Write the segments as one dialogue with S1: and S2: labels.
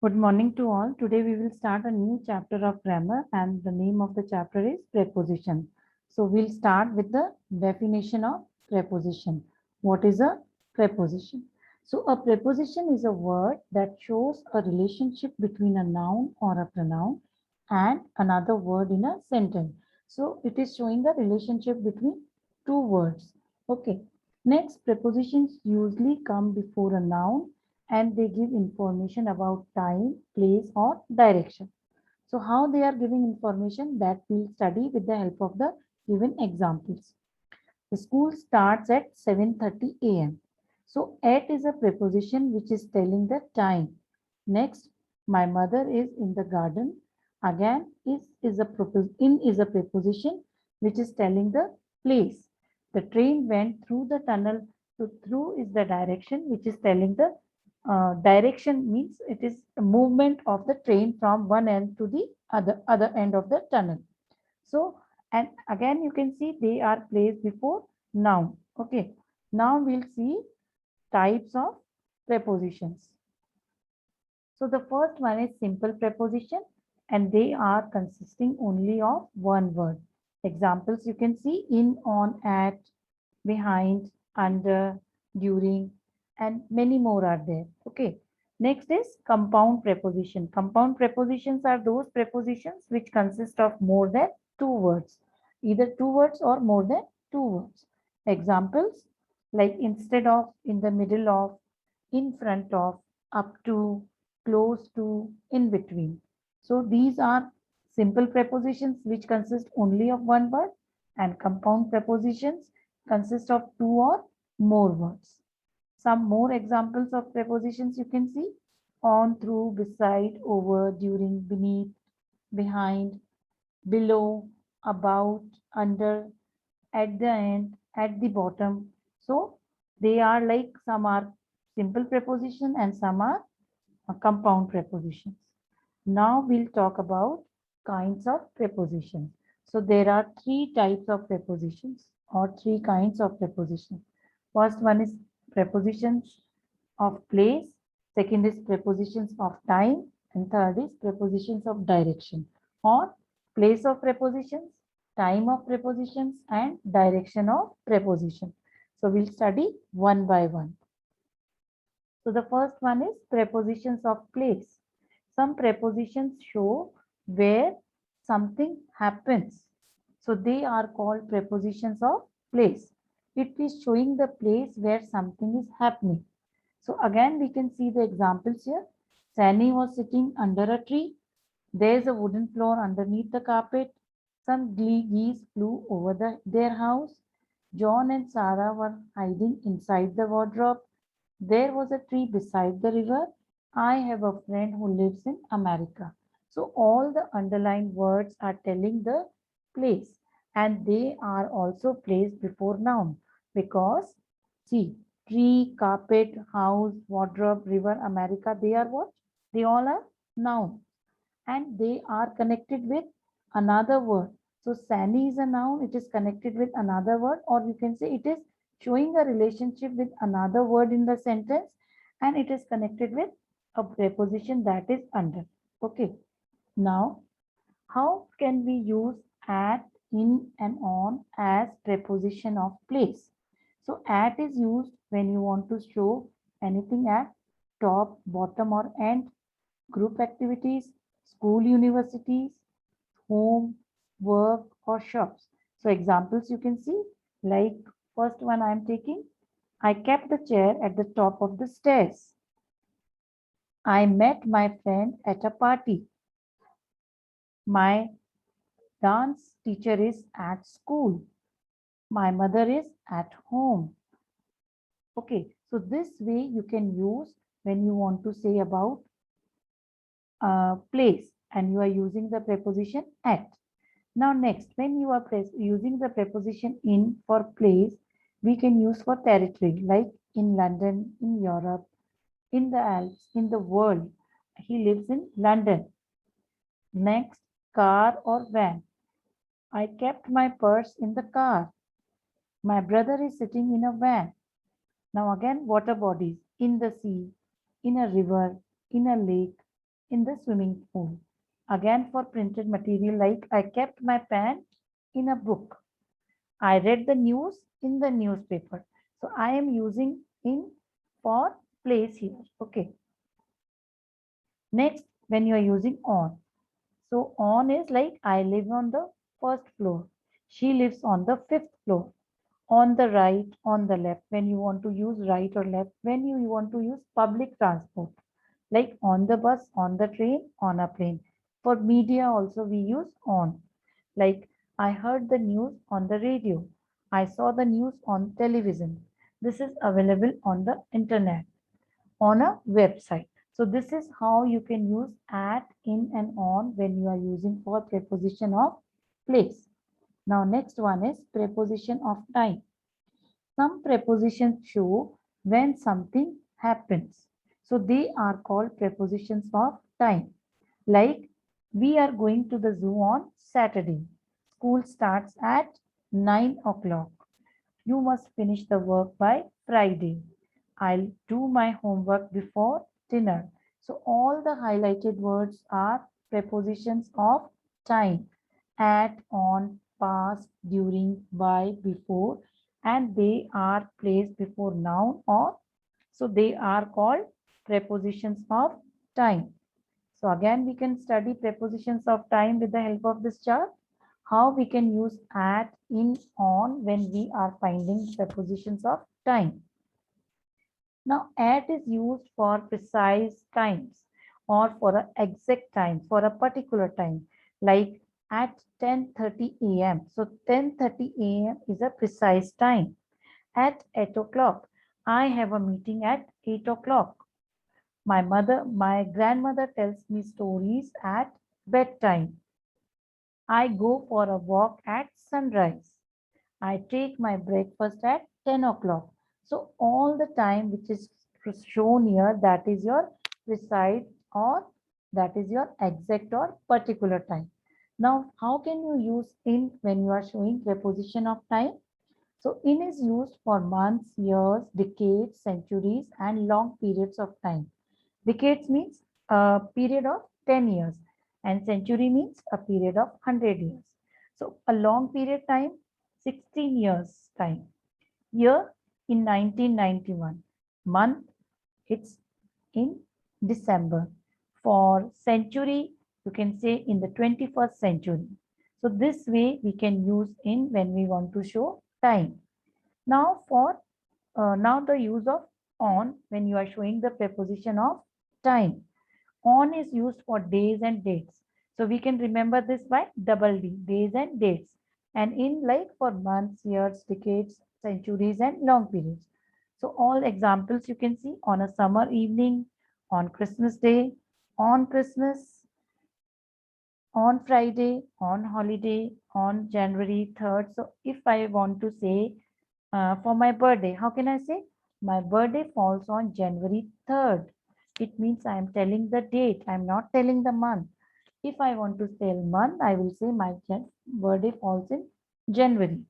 S1: Good morning to all. Today we will start a new chapter of grammar and the name of the chapter is preposition. So we'll start with the definition of preposition. What is a preposition? So a preposition is a word that shows a relationship between a noun or a pronoun and another word in a sentence. So it is showing the relationship between two words. Okay. Next, prepositions usually come before a noun and they give information about time, place, or direction. So, how they are giving information that we'll study with the help of the given examples. The school starts at 7:30 a.m. So, at is a preposition which is telling the time. Next, my mother is in the garden. Again, in is a preposition which is telling the place. The train went through the tunnel. So, through is the direction which is telling the direction means it is a movement of the train from one end to the other end of the tunnel. So, and again you can see they are placed before noun. Okay. Now we'll see types of prepositions. So the first one is simple preposition and they are consisting only of one word. Examples you can see in, on, at, behind, under, during, and many more are there. Okay. Next is compound preposition. Compound prepositions are those prepositions which consist of more than two words, either two words or more than two words. Examples like instead of, in the middle of, in front of, up to, close to, in between. So these are simple prepositions which consist only of one word and compound prepositions consist of two or more words. Some more examples of prepositions you can see on, through, beside, over, during, beneath, behind, below, about, under, at the end, at the bottom. So they are like some are simple preposition and some are compound prepositions. Now we'll talk about kinds of prepositions. So there are three types of prepositions or three kinds of prepositions. First one is prepositions of place, second is prepositions of time, and third is prepositions of direction or place of prepositions, time of prepositions, and direction of preposition. So we'll study one by one. So the first one is prepositions of place. Some prepositions show where something happens. So they are called prepositions of place. It is showing the place where something is happening. So again, we can see the examples here. Sani was sitting under a tree. There's a wooden floor underneath the carpet. Some geese flew over their house. John and Sarah were hiding inside the wardrobe. There was a tree beside the river. I have a friend who lives in America. So all the underlined words are telling the place and they are also placed before noun because see, tree, carpet, house, wardrobe, river, America, they are what? They all are noun and they are connected with another word. So Sani is a noun, it is connected with another word, or you can say it is showing a relationship with another word in the sentence and it is connected with a preposition that is under. Okay. Now, how can we use at, in, and on as preposition of place? So at is used when you want to show anything at top, bottom, or end, group activities, school, universities, home, work, or shops. So examples you can see, like first one I am taking, I kept the chair at the top of the stairs. I met my friend at a party. My dance teacher is at school. My mother is at home. Okay, so this way you can use when you want to say about place and you are using the preposition at. Now next, when you are using the preposition in for place, we can use for territory like in London, in Europe, in the Alps, in the world. He lives in London. Next, car or van. I kept my purse in the car. My brother is sitting in a van. Now again, water bodies in the sea, in a river, in a lake, in the swimming pool. Again, for printed material, like I kept my pen in a book. I read the news in the newspaper. So I am using in for place here. Okay. Next, when you are using on. So on is like I live on the first floor. She lives on the fifth floor. On the right, on the left, when you want to use right or left, when you want to use public transport, like on the bus, on the train, on a plane. For media also we use on. Like I heard the news on the radio. I saw the news on television. This is available on the internet, on a website. So this is how you can use at, in and on when you are using for preposition of place. Now next one is preposition of time. Some prepositions show when something happens. So they are called prepositions of time. Like we are going to the zoo on Saturday. School starts at 9 o'clock. You must finish the work by Friday. I'll do my homework before dinner. So all the highlighted words are prepositions of time. At, on, past, during, by, before, and they are placed before noun or so they are called prepositions of time. So again, we can study prepositions of time with the help of this chart. How we can use at, in, on when we are finding prepositions of time. Now, at is used for precise times or for an exact time, for a particular time, like at 10:30 a.m. So 10:30 a.m. is a precise time. At 8 o'clock, I have a meeting at 8 o'clock. My grandmother tells me stories at bedtime. I go for a walk at sunrise. I take my breakfast at 10 o'clock. So all the time which is shown here, that is your precise or that is your exact or particular time. Now, how can you use in when you are showing preposition of time? So in is used for months, years, decades, centuries, and long periods of time. Decades means a period of 10 years and century means a period of 100 years. So a long period time, 16 years time. Year in 1991. Month, it's in December. For century, you can say in the 21st century. So this way we can use in when we want to show time. Now now the use of on when you are showing the preposition of time. On is used for days and dates. So we can remember this by double D, days and dates. And in like for months, years, decades, centuries, and long periods. So all examples you can see on a summer evening, on Christmas Day, on Christmas, on Friday, on holiday, on January 3rd. So if I want to say for my birthday, how can I say? My birthday falls on January 3rd. It means I am telling the date. I am not telling the month. If I want to tell month, I will say my birthday falls in January.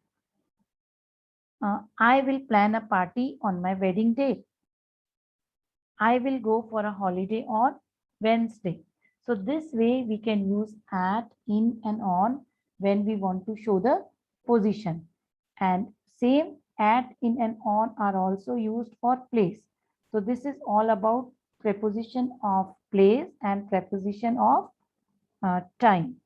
S1: I will plan a party on my wedding day. I will go for a holiday on Wednesday. So this way we can use at, in and on when we want to show the position. And same at, in and on are also used for place. So this is all about preposition of place and preposition of time.